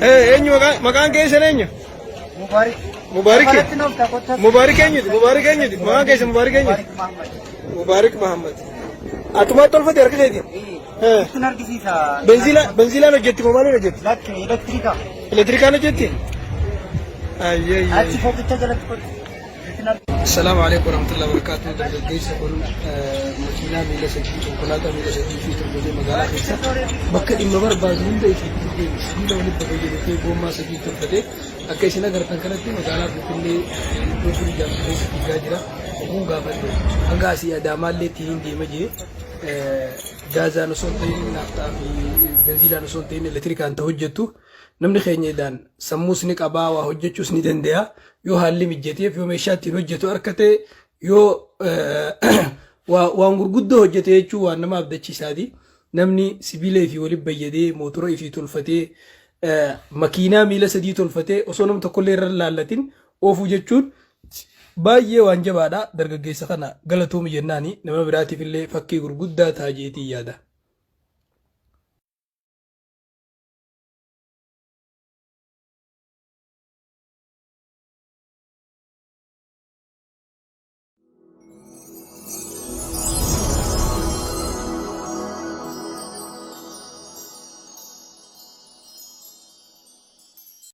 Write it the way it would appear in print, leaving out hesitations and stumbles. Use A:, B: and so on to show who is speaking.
A: eenyu maqaan keessan eenyu? Mubaarik eenyuti? Mubaarik eenyuti? Maqaan keessan Mubaarik eenyuti? Mubaarik Mahammad. Atumaa tolfate harka keetiin? Benziilaan hojjetti moo maaliin hojjetti? Elektirikaan hojjetti? السلام عليكم ورحمة الله وبركاته. درجيس كل مكينة ميلا سجى شوكولاتة ميلا سجى في تربية مجالا خيسة. بكر إمبار بازون ده في تربية سيدا ولي بقولي ده بوما سجى تربية. أكيسنا غرتان كنا تي مجالا بكلي دوسري جامعة سجى جاجرا. وهم قابلوا. أنغاسي أدامال لي تين دي مجيء. جازا نسونتين نافتا في بنزيلا نسونتين إلكتريكان توجتو. namni keenyadaan sammuus ni qabaa waa hojjechuus ni danda'a yoo haalli mijjateef yoo meeshaatti hojjetu arkate yoo waan gurguddoo hojjete jechuun waan nama abdachiisaati namni sibiila fi waliin bayyadee mootora fi tolfatee makiinaa miila sadii tolfatee osoo nam tokkollee irra laallatin oofuu jechuun baay'ee waan jabaadha dargaggeessa kana galatoomuu jennaani nama biraatiif illee fakkii gurguddaa taajeetii yaada.